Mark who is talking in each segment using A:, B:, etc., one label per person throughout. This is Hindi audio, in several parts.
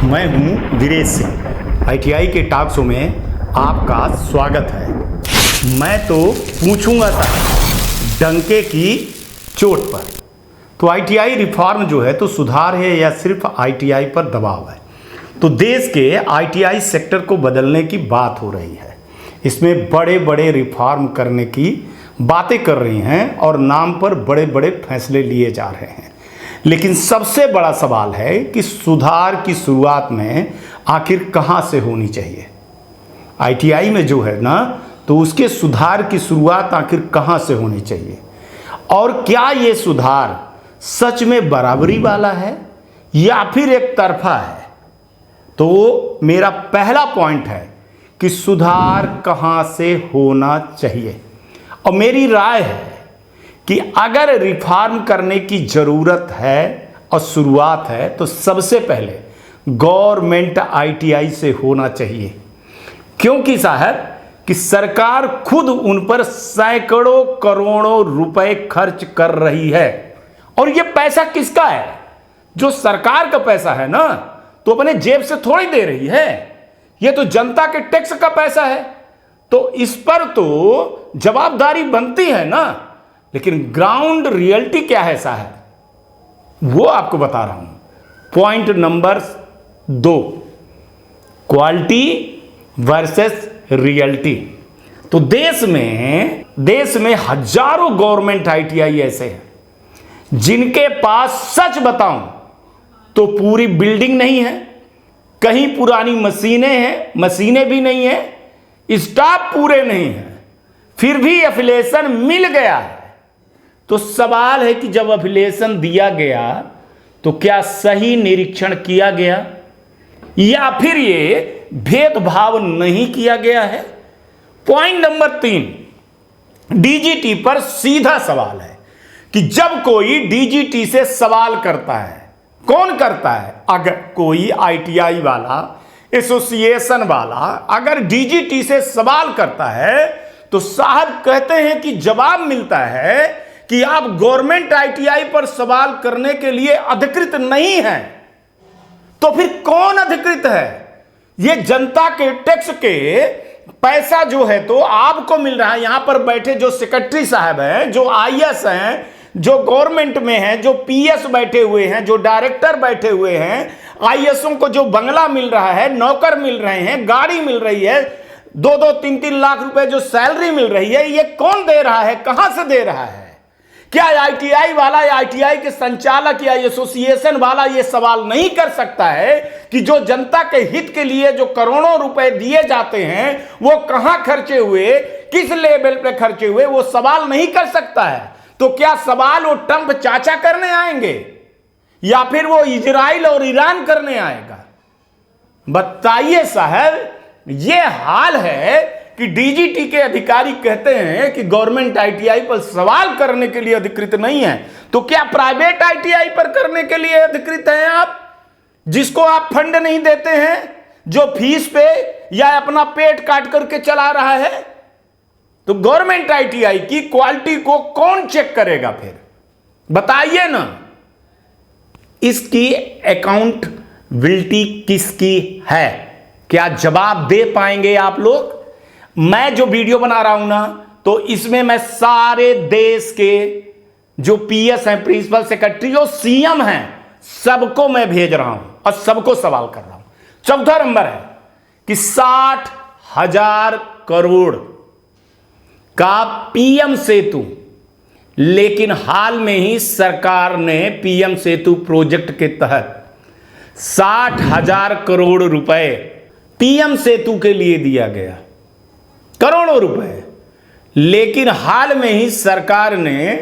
A: मैं हूं वीरेश सिंह। आईटीआई के टॉक शो में आपका स्वागत है। मैं तो पूछूंगा सर डंके की चोट पर। तो आईटीआई रिफॉर्म जो है तो सुधार है या सिर्फ आईटीआई पर दबाव है? तो देश के आईटीआई सेक्टर को बदलने की बात हो रही है। इसमें बड़े बड़े रिफॉर्म करने की बातें कर रही हैं और नाम पर बड़े बड़े फैसले लिए जा रहे हैं। लेकिन सबसे बड़ा सवाल है कि सुधार की शुरुआत में आखिर कहां से होनी चाहिए। आईटीआई में जो है ना तो उसके सुधार की शुरुआत आखिर कहां से होनी चाहिए, और क्या ये सुधार सच में बराबरी वाला है या फिर एक तरफा है। तो मेरा पहला पॉइंट है कि सुधार कहां से होना चाहिए, और मेरी राय है कि अगर रिफॉर्म करने की ज़रूरत है और शुरुआत है तो सबसे पहले गवर्नमेंट आईटीआई से होना चाहिए। क्योंकि साहब कि सरकार खुद उन पर सैकड़ों करोड़ों रुपए खर्च कर रही है, और ये पैसा किसका है? जो सरकार का पैसा है ना, तो अपने जेब से थोड़ी दे रही है, ये तो जनता के टैक्स का पैसा है। तो इस पर तो जवाबदारी बनती है ना। लेकिन ग्राउंड रियलिटी क्या है साहब, वो आपको बता रहा हूं। Point number 2, quality versus reality. तो देश में हजारों गवर्नमेंट आईटीआई ऐसे हैं जिनके पास सच बताऊं तो पूरी बिल्डिंग नहीं है, कहीं पुरानी मशीनें हैं, मशीनें भी नहीं है, स्टाफ पूरे नहीं है, फिर भी एफिलिएशन मिल गया है। तो सवाल है कि जब एफिलिएशन दिया गया तो क्या सही निरीक्षण किया गया या फिर ये भेदभाव नहीं किया गया है। पॉइंट नंबर 3, डीजीटी पर सीधा सवाल है कि जब कोई डीजीटी से सवाल करता है, कौन करता है? अगर कोई आईटीआई वाला, एसोसिएशन वाला अगर डीजीटी से सवाल करता है तो साहब कहते हैं कि जवाब मिलता है कि आप गवर्नमेंट आईटीआई पर सवाल करने के लिए अधिकृत नहीं हैं। तो फिर कौन अधिकृत है? ये जनता के टैक्स के पैसा जो है तो आपको मिल रहा है। यहां पर बैठे जो सेक्रेटरी साहब हैं, जो आईएएस हैं, जो गवर्नमेंट में हैं, जो पीएस बैठे हुए हैं, जो डायरेक्टर बैठे हुए हैं, आईएएसों को जो बंगला मिल रहा है, नौकर मिल रहे हैं, गाड़ी मिल रही है, 2-2, 3-3 लाख रुपए जो सैलरी मिल रही है, ये कौन दे रहा है? कहां से दे रहा है? क्या आईटीआई वाला या आईटीआई के संचालक या एसोसिएशन वाला ये सवाल नहीं कर सकता है कि जो जनता के हित के लिए जो करोड़ों रुपए दिए जाते हैं वो कहां खर्चे हुए, किस लेवल पे खर्चे हुए? वो सवाल नहीं कर सकता है। तो क्या सवाल वो ट्रंप चाचा करने आएंगे या फिर वो इजराइल और ईरान करने आएगा? बताइए साहब, ये हाल है कि डीजीटी के अधिकारी कहते हैं कि गवर्नमेंट आईटीआई पर सवाल करने के लिए अधिकृत नहीं है। तो क्या प्राइवेट आईटीआई पर करने के लिए अधिकृत हैं आप, जिसको आप फंड नहीं देते हैं, जो फीस पे या अपना पेट काट करके चला रहा है? तो गवर्नमेंट आईटीआई की क्वालिटी को कौन चेक करेगा फिर? बताइए ना। इसकी अकाउंटेबिलिटी किसकी है? क्या जवाब दे पाएंगे आप लोग? मैं जो वीडियो बना रहा हूं ना तो इसमें मैं सारे देश के जो पीएस हैं, प्रिंसिपल सेक्रेटरी और सीएम हैं, सबको मैं भेज रहा हूं और सबको सवाल कर रहा हूं। चौथा नंबर है कि 60,000 करोड़ का पीएम सेतु, लेकिन हाल में ही सरकार ने पीएम सेतु प्रोजेक्ट के तहत 60,000 करोड़ रुपए पीएम सेतु के लिए दिया गया, करोड़ों रुपए। लेकिन हाल में ही सरकार ने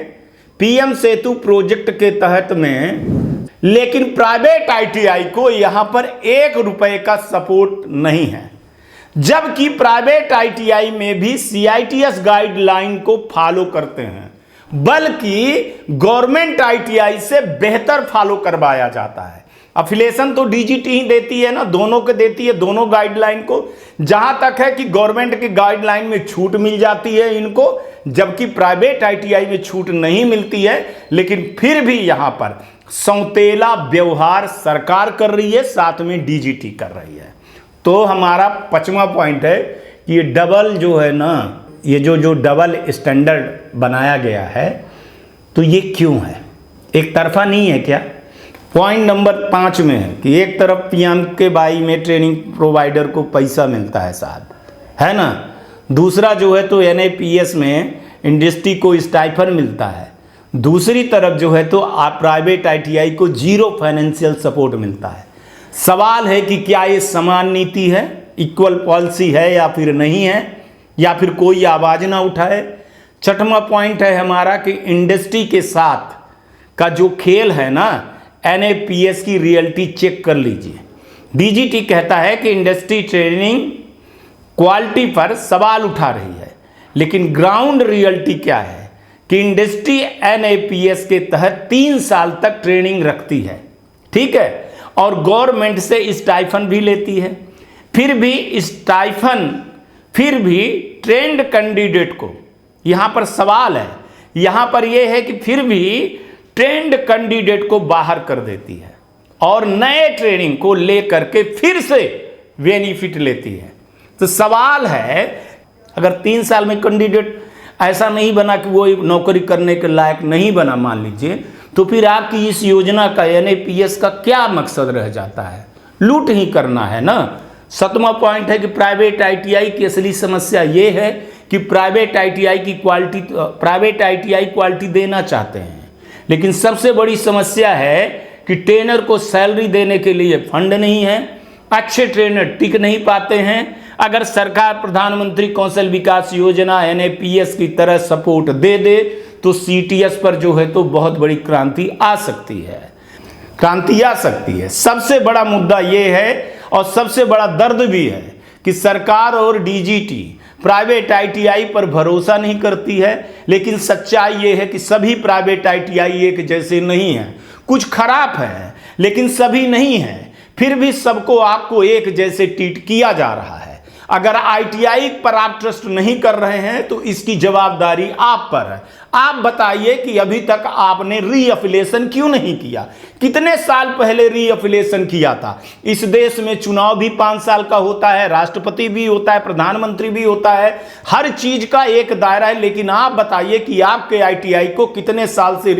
A: पीएम सेतु प्रोजेक्ट के तहत में, लेकिन प्राइवेट आईटीआई को यहां पर 1 रुपए का सपोर्ट नहीं है, जबकि प्राइवेट आईटीआई में भी सीआईटीएस गाइडलाइन को फॉलो करते हैं, बल्कि गवर्नमेंट आईटीआई से बेहतर फॉलो करवाया जाता है। अफिलिएशन तो डीजीटी ही देती है ना, दोनों को देती है, दोनों गाइडलाइन को। जहां तक है कि गवर्नमेंट की गाइडलाइन में छूट मिल जाती है इनको, जबकि प्राइवेट आईटीआई में छूट नहीं मिलती है, लेकिन फिर भी यहां पर सौतेला व्यवहार सरकार कर रही है, साथ में डीजीटी कर रही है। तो हमारा 5वां पॉइंट है कि ये डबल जो है ना, ये जो डबल स्टैंडर्ड बनाया गया है, तो ये क्यों है? एक तरफा नहीं है क्या? पॉइंट नंबर 5 में है कि एक तरफ पीएमकेवाई में ट्रेनिंग प्रोवाइडर को पैसा मिलता है साहब, है ना, दूसरा जो है तो एनएपीएस में इंडस्ट्री को स्टाइफन मिलता है, दूसरी तरफ जो है तो प्राइवेट आईटीआई को जीरो फाइनेंशियल सपोर्ट मिलता है। सवाल है कि क्या ये समान नीति है, इक्वल पॉलिसी है या फिर नहीं है, या फिर कोई आवाज ना उठाए। 6वां पॉइंट है हमारा कि इंडस्ट्री के साथ का जो खेल है ना, एनएपीएस की रियलिटी चेक कर लीजिए। डीजीटी कहता है कि इंडस्ट्री ट्रेनिंग क्वालिटी पर सवाल उठा रही है, लेकिन ग्राउंड रियलिटी क्या है कि इंडस्ट्री एनएपीएस के तहत 3 साल तक ट्रेनिंग रखती है, ठीक है, और गवर्नमेंट से स्टाइफन भी लेती है। फिर भी ट्रेंड कैंडिडेट को, यहां पर सवाल है, यहां पर यह है कि फिर भी ट्रेंड कैंडिडेट को बाहर कर देती है और नए ट्रेनिंग को लेकर के फिर से बेनिफिट लेती है। तो सवाल है, अगर 3 साल में कैंडिडेट ऐसा नहीं बना कि वो नौकरी करने के लायक नहीं बना, मान लीजिए, तो फिर आपकी इस योजना का, एनएपीएस का क्या मकसद रह जाता है? लूट ही करना है ना। 7वां पॉइंट है कि प्राइवेट आईटीआई की असली समस्या ये है कि प्राइवेट आईटीआई क्वालिटी देना चाहते हैं, लेकिन सबसे बड़ी समस्या है कि ट्रेनर को सैलरी देने के लिए फंड नहीं है, अच्छे ट्रेनर टिक नहीं पाते हैं। अगर सरकार प्रधानमंत्री कौशल विकास योजना एनएपीएस की तरह सपोर्ट दे दे तो सीटीएस पर जो है तो बहुत बड़ी क्रांति आ सकती है। सबसे बड़ा मुद्दा यह है और सबसे बड़ा दर्द भी है कि सरकार और डीजीटी प्राइवेट आईटीआई पर भरोसा नहीं करती है, लेकिन सच्चाई यह है कि सभी प्राइवेट आईटीआई एक जैसे नहीं है। कुछ खराब है लेकिन सभी नहीं है, फिर भी सबको आपको एक जैसे ट्रीट किया जा रहा है। अगर आईटीआई पर आप ट्रस्ट नहीं कर रहे हैं तो इसकी जवाबदारी आप पर है। आप बताइए कि अभी तक आपने रीअफिलिएशन क्यों नहीं किया? कितने साल पहले रीअफिलिएशन किया था? इस देश में चुनाव भी 5 साल का होता है, राष्ट्रपति भी होता है, प्रधानमंत्री भी होता है, हर चीज का एक दायरा है, लेकिन आप बताइए कि आपके आईटीआई को कितने साल से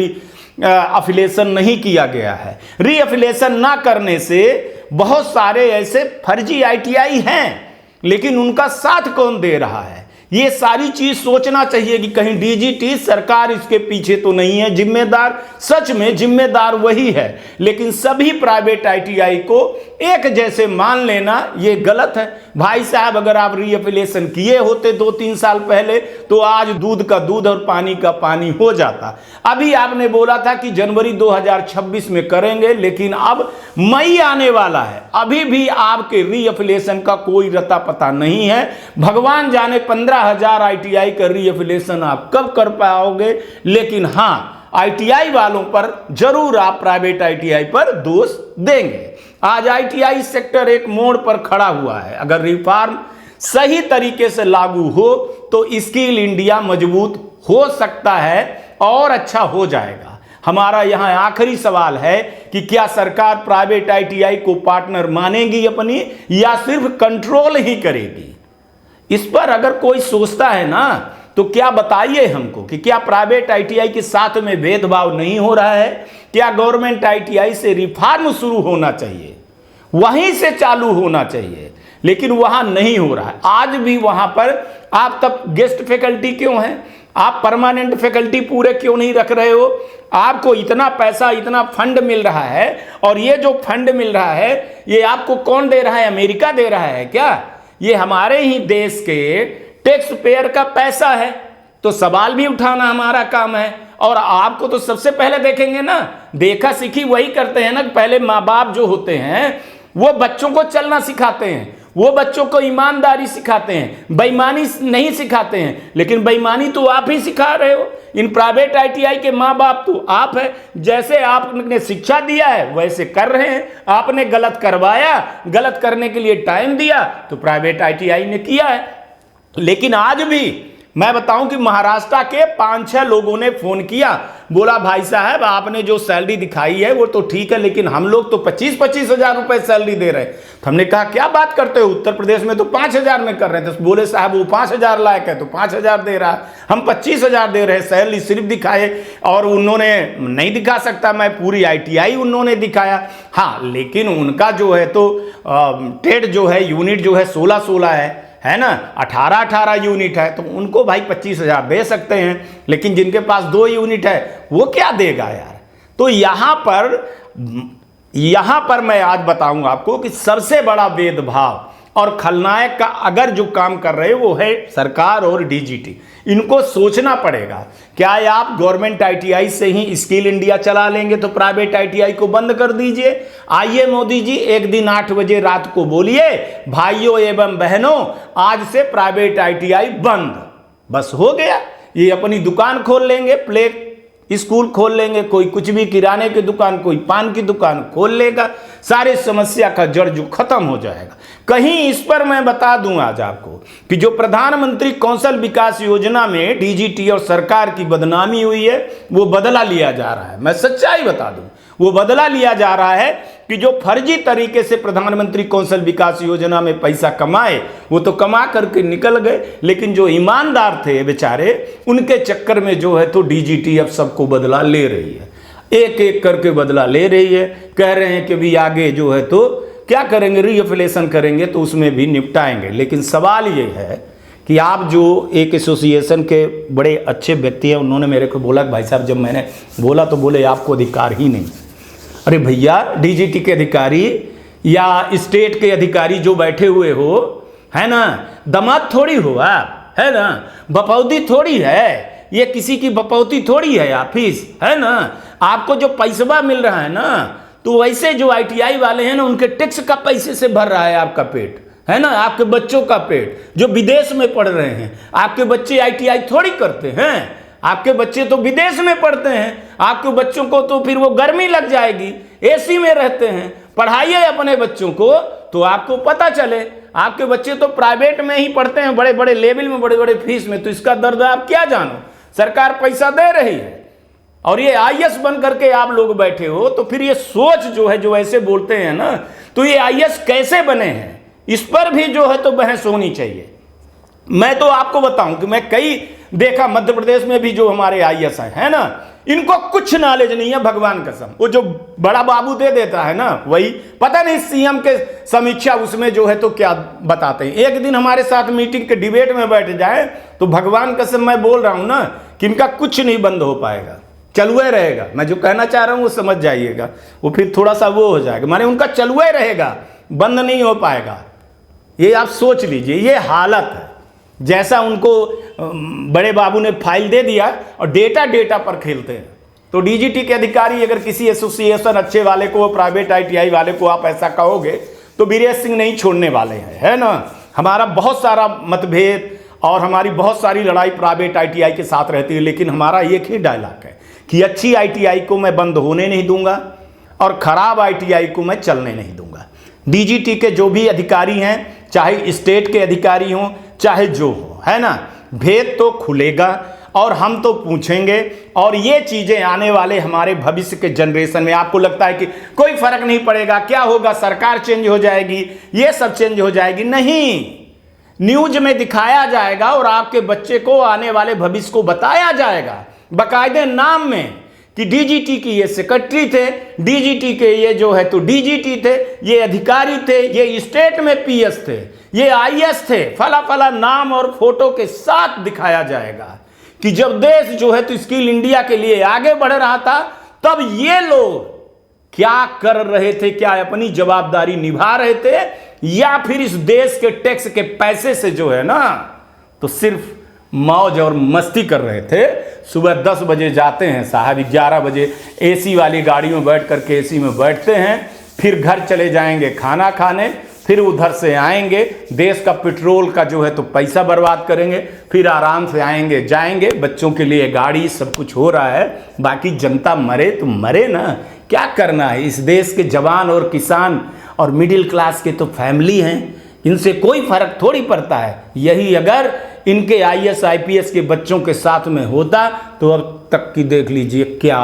A: अफिलिएशन नहीं किया गया है। रीअफिलिएशन ना करने से बहुत सारे ऐसे फर्जी आईटीआई हैं, लेकिन उनका साथ कौन दे रहा है? ये सारी चीज सोचना चाहिए कि कहीं डीजीटी सरकार इसके पीछे तो नहीं है। जिम्मेदार, सच में जिम्मेदार वही है, लेकिन सभी प्राइवेट आईटीआई को एक जैसे मान लेना ये गलत है। भाई साहब, अगर आप रीअफिलिएशन किए होते 2-3 साल पहले तो आज दूध का दूध और पानी का पानी हो जाता। अभी आपने बोला था कि जनवरी 2026 में करेंगे, लेकिन अब मई आने वाला है, अभी भी आपके रीअफिलिएशन का कोई रता पता नहीं है। भगवान जाने 15,000 आईटीआई का रीअफिलिएशन आप कब कर पाओगे, लेकिन हाँ, आईटीआई वालों पर जरूर आप प्राइवेट आईटीआई पर दोष देंगे। आज आईटीआई सेक्टर एक मोड़ पर खड़ा हुआ है। अगर रिफॉर्म सही तरीके से लागू हो तो स्किल इंडिया मजबूत हो सकता है और अच्छा हो जाएगा। हमारा यहां आखिरी सवाल है कि क्या सरकार प्राइवेट आईटीआई को पार्टनर मानेगी अपनी, या सिर्फ कंट्रोल ही करेगी? इस पर अगर कोई सोचता है ना तो क्या बताइए हमको कि क्या प्राइवेट आईटीआई के साथ में भेदभाव नहीं हो रहा है? क्या गवर्नमेंट आईटीआई से रिफॉर्म शुरू होना चाहिए, वहीं से चालू होना चाहिए, लेकिन वहां नहीं हो रहा है। आज भी वहां पर आप तब गेस्ट फैकल्टी क्यों हैं? आप परमानेंट फैकल्टी पूरे क्यों नहीं रख रहे हो? आपको इतना पैसा, इतना फंड मिल रहा है, और ये जो फंड मिल रहा है ये आपको कौन दे रहा है? अमेरिका दे रहा है क्या? ये हमारे ही देश के टैक्स पेयर का पैसा है। तो सवाल भी उठाना हमारा काम है, और आपको तो सबसे पहले देखेंगे ना, देखा सीखी वही करते हैं ना। पहले माँ बाप जो होते हैं वो बच्चों को चलना सिखाते हैं, वो बच्चों को ईमानदारी सिखाते हैं, बेईमानी नहीं सिखाते हैं। लेकिन बेईमानी तो आप ही सिखा रहे हो। इन प्राइवेट आईटीआई के माँ बाप तो आप है। जैसे आपने शिक्षा दिया है वैसे कर रहे हैं। आपने गलत करवाया, गलत करने के लिए टाइम दिया तो प्राइवेट आईटीआई ने किया है। लेकिन आज भी मैं बताऊं कि महाराष्ट्र के 5-6 लोगों ने फोन किया, बोला भाई साहब आपने जो सैलरी दिखाई है वो तो ठीक है, लेकिन हम लोग तो 25-25 हजार रुपए सैलरी दे रहे हैं। तो हमने कहा क्या बात करते हो, उत्तर प्रदेश में तो 5,000 में कर रहे थे। तो बोले साहब वो 5,000 लायक है तो 5,000 दे रहा है, हम 25,000 दे रहे हैं। सैलरी सिर्फ दिखाए और उन्होंने नहीं दिखा सकता, मैं पूरी ITI उन्होंने दिखाया। हाँ, लेकिन उनका जो है तो ट्रेड जो है यूनिट जो है 16-16 है ना, 18-18 यूनिट है, तो उनको भाई 25,000 दे सकते हैं। लेकिन जिनके पास 2 यूनिट है वो क्या देगा यार। तो यहां पर मैं आज बताऊंगा आपको कि सबसे बड़ा भेदभाव और खलनायक का अगर जो काम कर रहे हैं वो है सरकार और DGT। इनको सोचना पड़ेगा, क्या आप गवर्नमेंट ITI से ही स्किल इंडिया चला लेंगे तो प्राइवेट ITI को बंद कर दीजिए। आइए मोदी जी, एक दिन 8 बजे रात को बोलिए भाइयों एवं बहनों आज से प्राइवेट ITI बंद, बस हो गया। ये अपनी दुकान खोल लेंगे, प्ले स्कूल खोल लेंगे, कोई कुछ भी किराने की दुकान, कोई पान की दुकान खोल लेगा, सारी समस्या का जड़ जो खत्म हो जाएगा। कहीं इस पर मैं बता दूं आज आपको कि जो प्रधानमंत्री कौशल विकास योजना में DGT और सरकार की बदनामी हुई है वो बदला लिया जा रहा है। मैं सच्चाई बता दूं, वो बदला लिया जा रहा है कि जो फर्जी तरीके से प्रधानमंत्री कौशल विकास योजना में पैसा कमाए वो तो कमा करके निकल गए, लेकिन जो ईमानदार थे बेचारे उनके चक्कर में जो है तो DGT अब सबको बदला ले रही है, एक एक करके बदला ले रही है। कह रहे हैं कि भी आगे जो है तो क्या करेंगे, रीएफिलिएशन करेंगे तो उसमें भी निपटाएंगे। लेकिन सवाल ये है कि आप जो एक एसोसिएशन के बड़े अच्छे व्यक्ति हैं, उन्होंने मेरे को बोला भाई साहब, जब मैंने बोला तो बोले आपको अधिकार ही नहीं। अरे भैया, DGT के अधिकारी या स्टेट के अधिकारी जो बैठे हुए हो है ना, दमाद थोड़ी हो आप, है ना, बपौती थोड़ी है, ये किसी की बपौती थोड़ी है ऑफिस, है ना। आपको जो पैसा मिल रहा है ना, तो वैसे जो ITI वाले हैं ना उनके टैक्स का पैसे से भर रहा है आपका पेट, है ना, आपके बच्चों का पेट जो विदेश में पढ़ रहे हैं। आपके बच्चे ITI थोड़ी करते हैं, आपके बच्चे तो विदेश में पढ़ते हैं, आपके बच्चों को तो फिर वो गर्मी लग जाएगी, AC में रहते हैं। पढ़ाइए अपने बच्चों को तो आपको पता चले। आपके बच्चे तो प्राइवेट में ही पढ़ते हैं, बड़े बड़े लेवल में, बड़े बड़े फीस में, तो इसका दर्द आप क्या जानो। सरकार पैसा दे रही है और ये IAS बन करके आप लोग बैठे हो, तो फिर ये सोच जो है, जो ऐसे बोलते हैं ना, तो ये IAS कैसे बने हैं इस पर भी जो है तो बहस होनी चाहिए। मैं तो आपको बताऊं कि मैं कई देखा मध्य प्रदेश में भी जो हमारे IAS है ना, इनको कुछ नॉलेज नहीं है, भगवान कसम। वो जो बड़ा बाबू दे देता है ना, वही पता नहीं CM के समीक्षा उसमें जो है तो क्या बताते हैं। एक दिन हमारे साथ मीटिंग के डिबेट में बैठ जाए तो भगवान कसम मैं बोल रहा हूं ना कि इनका कुछ नहीं बंद हो पाएगा, चलुए रहेगा। मैं जो कहना चाह रहा हूं वो समझ जाइएगा, वो फिर थोड़ा सा वो हो जाएगा, माने उनका चलुए रहेगा, बंद नहीं हो पाएगा। ये आप सोच लीजिए, ये हालत है। जैसा उनको बड़े बाबू ने फाइल दे दिया और डेटा पर खेलते हैं। तो DGT के अधिकारी अगर किसी एसोसिएशन अच्छे वाले को, प्राइवेट ITI वाले को आप ऐसा कहोगे तो वीरेश सिंह नहीं छोड़ने वाले हैं, है ना। हमारा बहुत सारा मतभेद और हमारी बहुत सारी लड़ाई प्राइवेट ITI के साथ रहती है, लेकिन हमारा एक ही डायलॉग है कि अच्छी ITI को मैं बंद होने नहीं दूंगा और खराब ITI को मैं चलने नहीं दूंगा। DGT के जो भी अधिकारी हैं, चाहे स्टेट के अधिकारी हों चाहे जो हो, है ना, भेद तो खुलेगा और हम तो पूछेंगे। और ये चीजें आने वाले हमारे भविष्य के जनरेशन में, आपको लगता है कि कोई फर्क नहीं पड़ेगा, क्या होगा, सरकार चेंज हो जाएगी, ये सब चेंज हो जाएगी, नहीं, न्यूज में दिखाया जाएगा और आपके बच्चे को आने वाले भविष्य को बताया जाएगा बाकायदे नाम में कि DGT की ये सेक्रेटरी थे, DGT के ये जो है तो DGT थे, ये अधिकारी थे, ये स्टेट में PS थे, ये IAS थे, फला फला नाम और फोटो के साथ दिखाया जाएगा कि जब देश जो है तो स्किल इंडिया के लिए आगे बढ़ रहा था तब ये लोग क्या कर रहे थे, क्या अपनी जवाबदारी निभा रहे थे, या फिर इस देश के टैक्स के पैसे से जो है ना तो सिर्फ मौज और मस्ती कर रहे थे। सुबह 10 बजे जाते हैं साहब, 11 बजे AC वाली गाड़ियों में बैठ करके AC में बैठते हैं, फिर घर चले जाएंगे खाना खाने, फिर उधर से आएंगे, देश का पेट्रोल का जो है तो पैसा बर्बाद करेंगे, फिर आराम से आएंगे जाएंगे, बच्चों के लिए गाड़ी सब कुछ हो रहा है, बाकी जनता मरे तो मरे ना, क्या करना है। इस देश के जवान और किसान और मिडिल क्लास के तो फैमिली हैं, इनसे कोई फर्क थोड़ी पड़ता है। यही अगर इनके आईएएस आईपीएस के बच्चों के साथ में होता तो अब तक की देख लीजिए क्या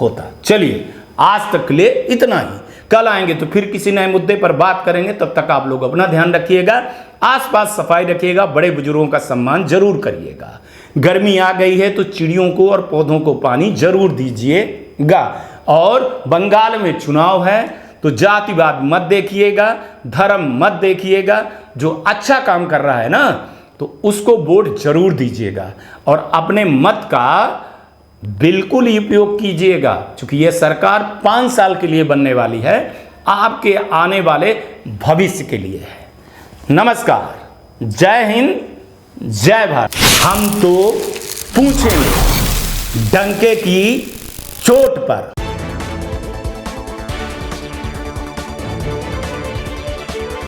A: होता। चलिए आज तक के लिए इतना ही, कल आएंगे तो फिर किसी नए मुद्दे पर बात करेंगे। तब तक आप लोग अपना ध्यान रखिएगा, आसपास सफाई रखिएगा, बड़े बुजुर्गों का सम्मान जरूर करिएगा। गर्मी आ गई है तो चिड़ियों को और पौधों को पानी जरूर दीजिएगा। और बंगाल में चुनाव है तो जातिवाद मत देखिएगा, धर्म मत देखिएगा, जो अच्छा काम कर रहा है ना तो उसको वोट जरूर दीजिएगा और अपने मत का बिल्कुल ही उपयोग कीजिएगा, क्योंकि यह सरकार 5 साल के लिए बनने वाली है, आपके आने वाले भविष्य के लिए है। नमस्कार, जय हिंद, जय भारत। हम तो पूछेंगे डंके की चोट पर।